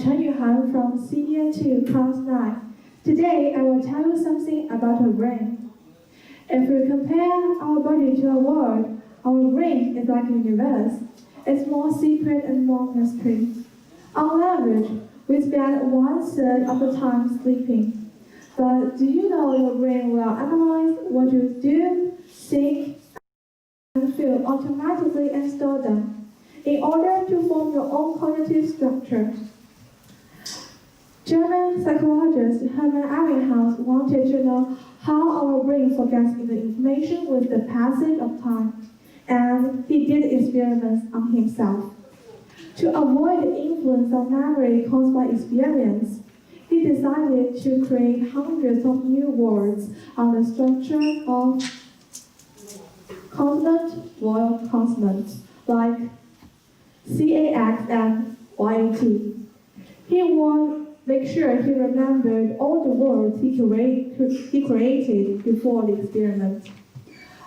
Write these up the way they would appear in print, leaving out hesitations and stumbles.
Chen Yuhan from Senior 2, Class 9. Today, I will tell you something about our brain. If we compare our body to a world, our brain is like a universe. It's more secret and more mystery. On average, we spend 1/3 of the time sleeping. But do you know your brain will analyze what you do, think, and feel automatically and store them in order to form your own cognitive structure? German psychologist Hermann Ebbinghaus wanted to know how our brain forgets the information with the passage of time, and he did experiments on himself. To avoid the influence of memory caused by experience, he decided to create hundreds of new words on the structure of consonant, vowel consonant, like CAX and YAT. He would make sure he remembered all the words he created before the experiment.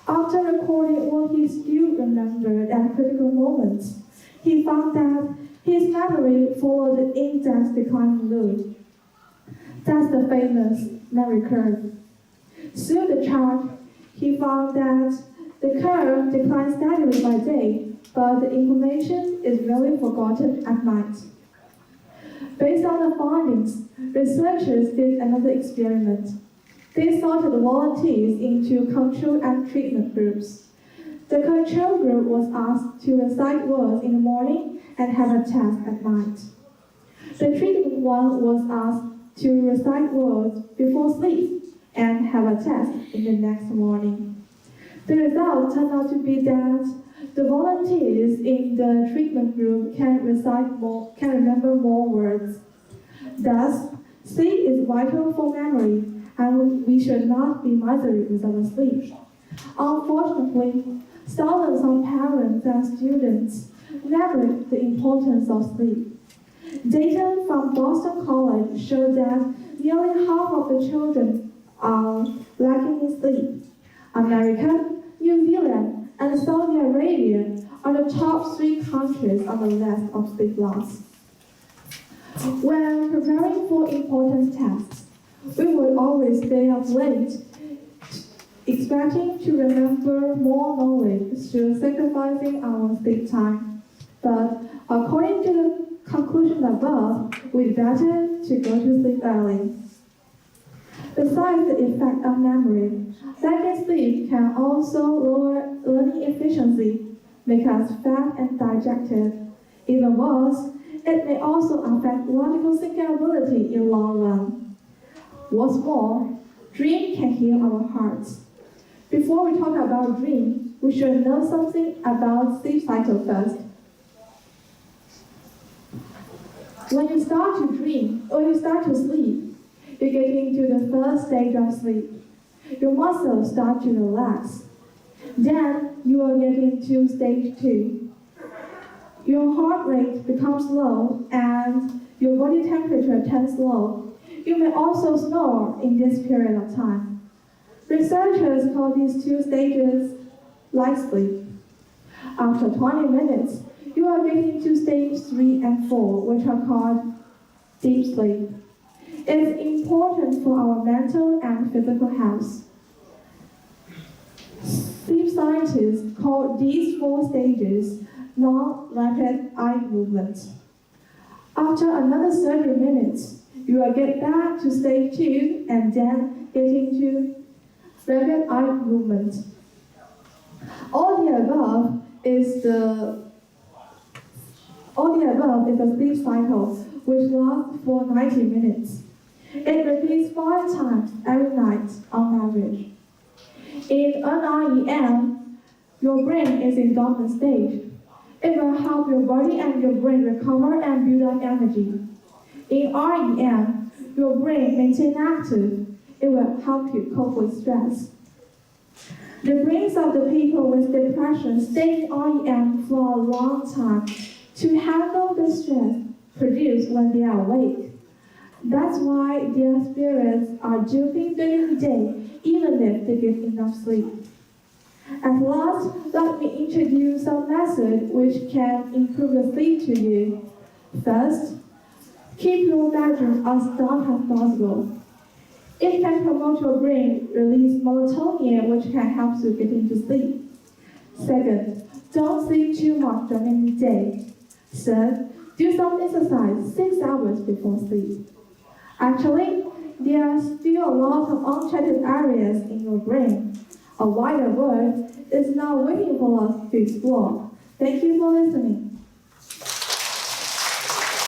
After recording what he still remembered at critical moments, he found that his memory followed the index declining loop. That's the famous memory curve. Through the chart, he found that the curve declines steadily by day, but the information is really forgotten at night. Based on the findings, researchers did another experiment. They sorted volunteers into control and treatment groups. The control group was asked to recite words in the morning and have a test at night. The treatment one was asked to recite words before sleep and have a test in the next morning. The result turned out to be that the volunteers in the treatment group can remember more words. Thus, sleep is vital for memory, and we should not be miserly with our sleep. Unfortunately, thousands of parents and students neglect the importance of sleep. Data from Boston College show that nearly half of the children are lacking in sleep. America, New Zealand, and Saudi Arabia are the top 3 countries on the list of sleep loss. When preparing for important tests, we would always stay up late, expecting to remember more knowledge through sacrificing our sleep time. But according to the conclusion above, we'd better to go to sleep early. Besides the effect of memory, lacking sleep can also lower learning efficiency, make us fat and dejected. Even worse, it may also affect logical thinking ability in the long run. What's more, dream can heal our hearts. Before we talk about dream, we should know something about sleep cycle first. When you start to dream or you start to sleep, you get into the first stage of sleep. Your muscles start to relax. Then you will get into stage 2. Your heart rate becomes low and your body temperature turns low. You may also snore in this period of time. Researchers call these 2 stages light sleep. After 20 minutes, you are getting to stage 3 and 4, which are called deep sleep. It's important for our mental and physical health. Sleep scientists call these 4 stages non-rapid eye movement. After another 30 minutes, you will get back to stage 2 and then get into rapid eye movement. All the above is the sleep cycle, which lasts for 90 minutes. It repeats 5 times every night on average. In NREM, your brain is in dormant stage. It will help your body and your brain recover and build up energy. In REM, your brain maintains active. It will help you cope with stress. The brains of the people with depression stay in REM for a long time to handle the stress produced when they are awake. That's why their spirits are jumping during the day, even if they get enough sleep. At last, let me introduce some methods which can improve your sleep to you. First, Keep your bedroom as dark as possible. It can promote your brain release melatonin, which can help you get into sleep. Second, don't sleep too much during the day. Third, do some exercise 6 hours before sleep. Actually, there are still a lot of uncharted areas in your brain. A wider world is now waiting for us to explore. Thank you for listening.